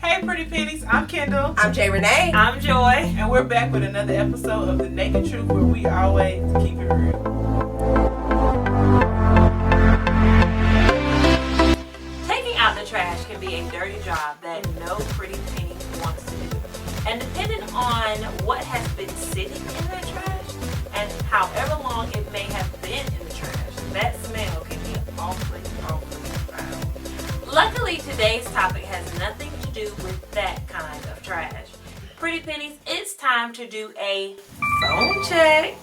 Hey, Pretty Pennies. I'm Kendall. I'm J. Renee. I'm Joy. And we're back with another episode of The Naked Truth, where we always keep it real. Taking out the trash can be a dirty job that no pretty penny wants to do. And depending on what has been sitting in that trash and however long it may have been in the trash, that smell can be awfully foul. Luckily, today's topic has nothing to do with that kind of trash. Pretty pennies, it's time to do a phone check.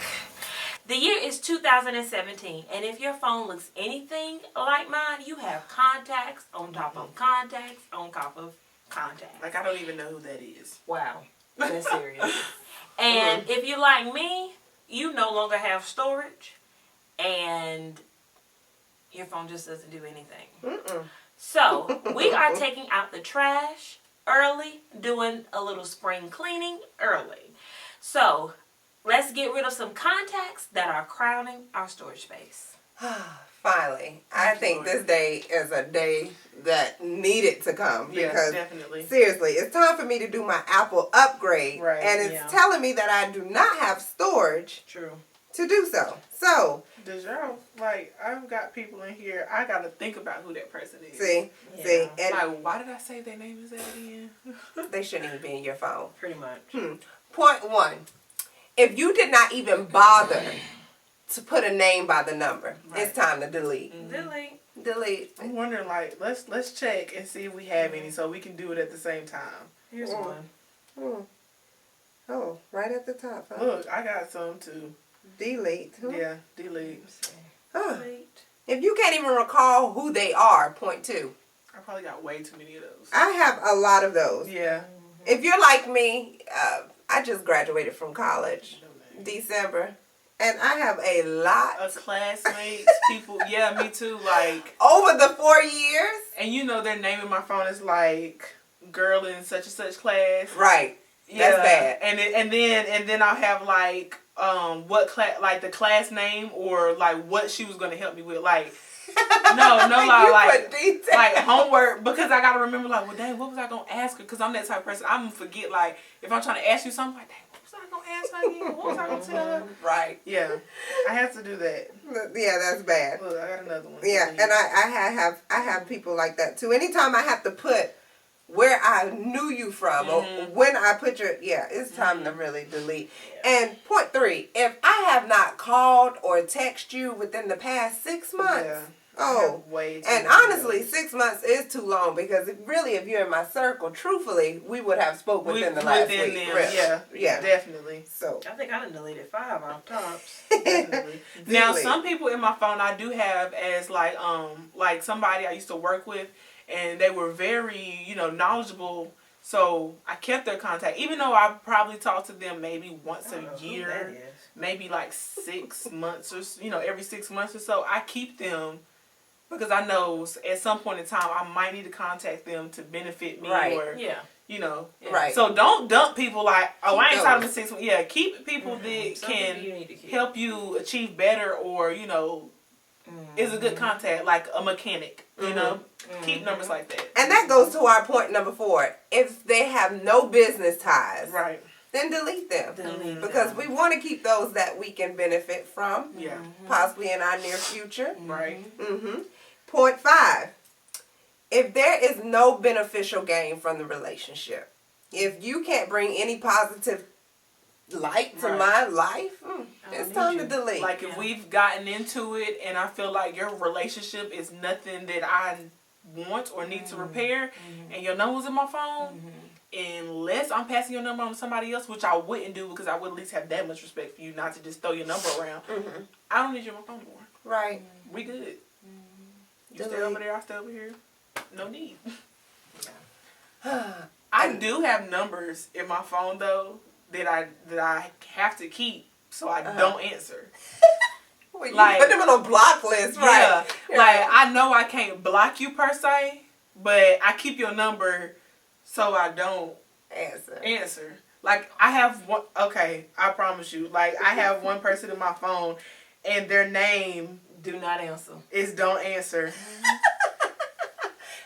The year is 2017, and if your phone looks anything like mine, you have contacts on top of contacts on top of contacts. Like, I don't even know who that is. Wow, that's serious. And if you're like me, you no longer have storage, and your phone just doesn't do anything. So, we are taking out the trash early, doing a little spring cleaning early. So, let's get rid of some contacts that are crowding our storage space. Finally. I think this day is a day that needed to come. Yeah, Because definitely. seriously, it's time for me to do my Apple upgrade. Right, and it's telling me that I do not have storage True. to do so. So, Does y'all, like, I've got people in here, I got to think about who that person is. see, Yeah. and Like, why did I say their name is that again? they shouldn't even be in your phone. Pretty much. Point one, if you did not even bother to put a name by the number, it's time to delete. Delete. Delete. I'm wondering, like, let's check and see if we have any so we can do it at the same time. Here's one. Oh, right at the top. Huh? Look, I got some too. Delete. Yeah, delete. Huh. Delete. If you can't even recall who they are, point two. I probably got way too many of those. I have a lot of those. Yeah. If you're like me, I just graduated from college, December, and I have a lot. Classmates, people, yeah, me too, like. Over the 4 years. And you know their name in my phone is like, girl in such and such class. Right. Yeah. That's bad. And then I'll have like, what class, like the class name or like what she was going to help me with, like. No, like homework, because I gotta remember, like, well, dang, what was I gonna ask her? Because I'm that type of person. I'm gonna forget, like, if I'm trying to ask you something, like, dang, what was I gonna ask her again? What was I gonna tell her? Right. Yeah, I have to do that. Yeah, that's bad. Look, I got another one. Yeah, and I have people like that too. Anytime I have to put where I knew you from or when I put it's time to really delete. Yeah. And point three, if I have not called or texted you within the past 6 months. And honestly, 6 months is too long, because if you're in my circle, truthfully, we would have spoke within the last week. Yeah, definitely. So I think I done deleted 5 off tops. Definitely. Now, some people in my phone I do have as like somebody I used to work with, and they were very, knowledgeable. So I kept their contact, even though I probably talked to them maybe once a year, maybe like 6 months or every 6 months or so. I keep them. Because I know at some point in time I might need to contact them to benefit me, or Right. So don't dump people like, oh, I ain't talking to 6 months. Yeah, keep people that can help you achieve better, or is a good contact, like a mechanic. Keep numbers like that. And that goes to our point number 4. If they have no business ties, right, then delete them. Because we want to keep those that we can benefit from, possibly in our near future. Right. Point 5. If there is no beneficial gain from the relationship, if you can't bring any positive light to my life, it's time to delete. Like, if we've gotten into it and I feel like your relationship is nothing that I want or need to repair, and your number's in my phone, unless I'm passing your number on to somebody else, which I wouldn't do, because I would at least have that much respect for you not to just throw your number around, I don't need you on my phone anymore. Right. We good. You stay over there, I stay over here. No need. I do have numbers in my phone, though, that I have to keep, so I don't answer. Well, you put them on a block list, right? Yeah. Like, I know I can't block you per se, but I keep your number so I don't answer. Like, I have one, I promise you, like, I have one person in my phone, and their name Do not answer. is don't answer.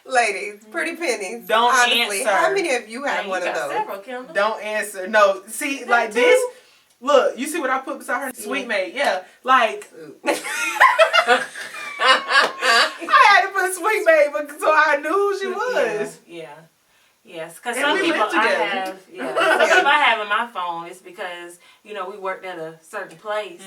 Ladies, pretty pennies. Don't honestly, answer. How many of you have You one of got those? several, Kendall. Don't answer. No, see, like this. Look, you see what I put beside her? Sweet mate. Yeah, like. I had to put sweet mate, so I knew who she was. Yeah. Yes, because And some we people live I together. have, some people I have in my phone is because we worked at a certain place,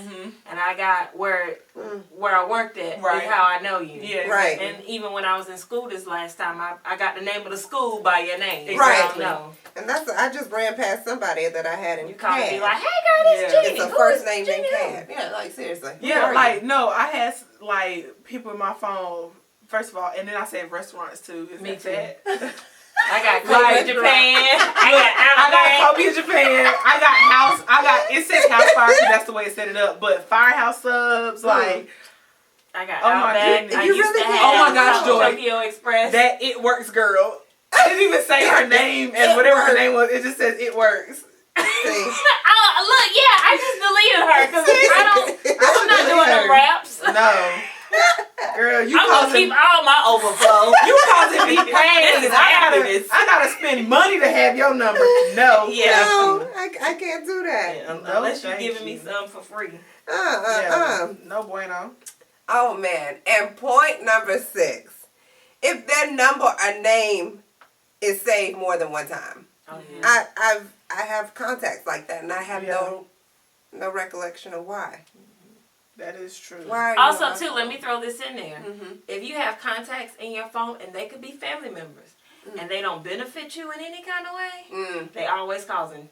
and I got where I worked at Right. is how I know you. Yeah, Right. And even when I was in school this last time, I got the name of the school by your name. Exactly. So I know. And I just ran past somebody that I had in You called me CAD. like, hey girl, this Yeah. Jeannie. It's a Who first is name in Jeannie? CAD. Yeah, like seriously. Who Yeah, are you? like no, I had like people in my phone. First of all, and then I said restaurants too. Is Me that too. bad? I got Like, Kobe in Japan. I got Kobe in Japan. It says house fire because that's the way it set it up. But firehouse subs, like I got Oh my Outback. goodness. I You used really to did? have Oh my gosh, Joy. Tokyo Express. that it works, girl. I didn't even say her name and whatever her name was. It just says it works. See? Oh, look, yeah, I just deleted her because I'm not doing them raps. No, girl, you I'm gonna causing keep all my overflow. you causing me pain. This is I gotta spend money to have your number. No, Yeah. No, I can't do that. Unless you're thank giving me you. some for free. Yeah, no bueno. Oh man. And point number 6. If their number or name is saved more than one time. Oh yeah. I have contacts like that and I have no recollection of why. That is true. Why are you Also, on my too, phone? let me throw this in there. Mm-hmm. If you have contacts in your phone and they could be family members and they don't benefit you in any kind of way, they always causing,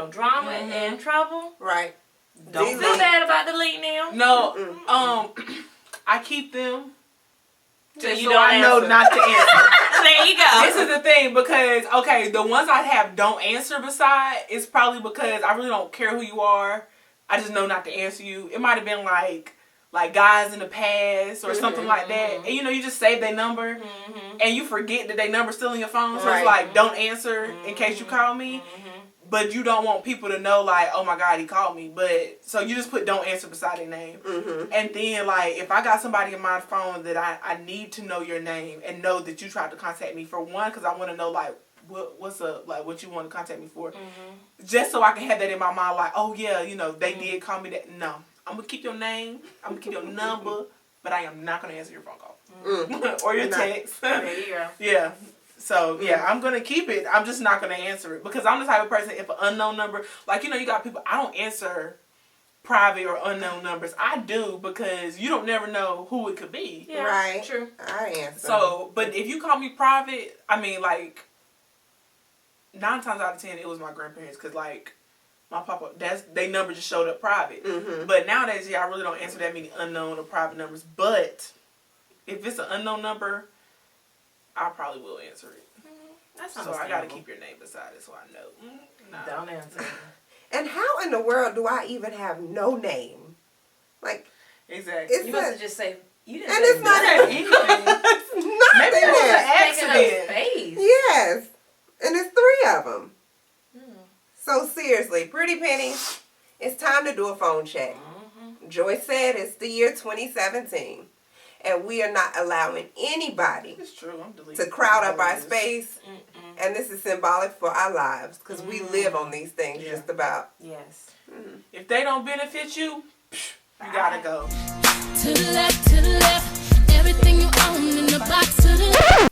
drama and trouble. Right. Don't Delete. feel bad about deleting them. No, I keep them So just you so don't I know answer. not to answer. There you go. This is the thing because the ones I have don't answer beside it's probably because I really don't care who you are. I just know not to answer you. It might have been like guys in the past or something like that. And you just save their number and you forget that their number's still in your phone. So it's like don't answer in case you call me. But you don't want people to know like, oh my God, he called me. But so you just put don't answer beside their name. And then like if I got somebody in my phone that I need to know your name and know that you tried to contact me for one, because I want to know like what's up, like what you want to contact me for. Just so I can have that in my mind like, oh yeah, they did call me that. No. I'm gonna keep your name, I'm gonna keep your number, but I am not gonna answer your phone call. Or your text. There you go. Yeah. So, I'm going to keep it. I'm just not going to answer it. Because I'm the type of person, if an unknown number, like, you got people, I don't answer private or unknown numbers. I do because you don't never know who it could be. Yeah, Right. True. I answer. So, but if you call me private, I mean, like, 9 times out of 10, it was my grandparents. Because, like, my papa, their number just showed up private. But nowadays, I really don't answer that many unknown or private numbers. But if it's an unknown number, I probably will answer it. That's So I gotta keep your name beside it so I know. No. Don't answer. And how in the world do I even have no name? Like, Exactly. it's You must a, have just say you didn't. and say it's not Not even, anything. it's Maybe it was nothing an taking up accident. space. Yes. And it's 3 of them. So seriously, Pretty Penny, it's time to do a phone check. Joyce said it's the year 2017. And we are not allowing anybody It's true. I'm deleting to crowd up our this. space. And this is symbolic for our lives because we live on these things just about. Yes. If they don't benefit you, you gotta go. To the left, everything you own in the box to the left.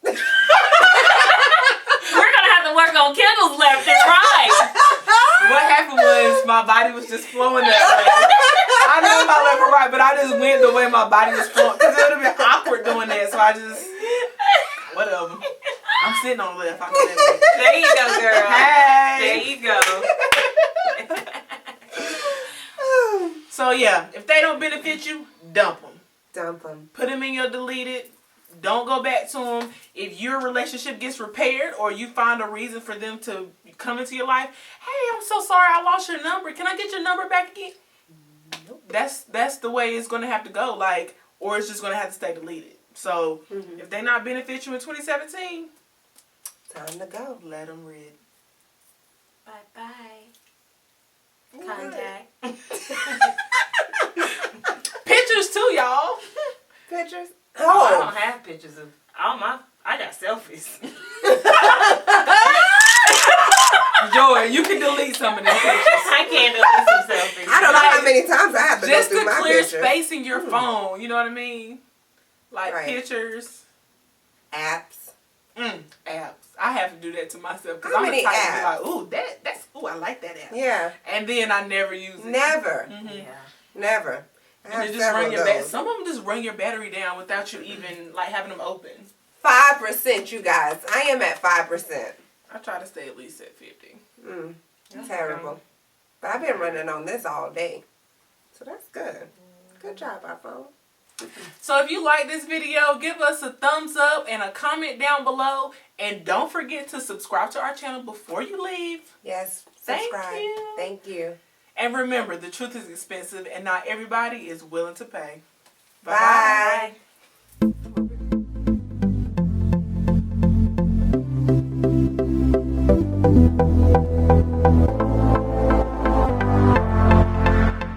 We're gonna have to work on Kendall's left and right. What happened was my body was just flowing that way. I know my left and right, but I just went the way my body was flowing because it would have been awkward doing that. So I just whatever. I'm sitting on the left. I can never. There you go, girl. Hey. There you go. So yeah, if they don't benefit you, dump them. Dump them. Put them in your deleted. Don't go back to them. If your relationship gets repaired or you find a reason for them to come into your life, hey, I'm so sorry I lost your number. Can I get your number back again? Nope. That's the way it's going to have to go. Like, or it's just going to have to stay deleted. So if they not benefit you in 2017, Time to go. let them read. Bye-bye. Contact. Pictures too, y'all. Pictures? Oh, I don't have pictures of all my I got selfies. Joy, you can delete some of these pictures. I can't delete some selfies. I don't know how many times I have to Just go through to my clear pictures. space in your phone. You know what I mean? Like Right. pictures. Apps. Apps. I have to do that to myself because How I'm the many type to be apps? like, ooh, I like that app. Yeah. And then I never use it. Never. Yeah. Never. I And have they just several run of your those. some of them just run your battery down without you even like having them open. 5%, you guys. I am at 5%. I try to stay at least at 50. Terrible. But I've been running on this all day. So that's good. Good job, iPhone. So if you like this video, give us a thumbs up and a comment down below. And don't forget to subscribe to our channel before you leave. Yes. Thank Subscribe. you. Thank you. And remember, the truth is expensive and not everybody is willing to pay. Bye. Bye.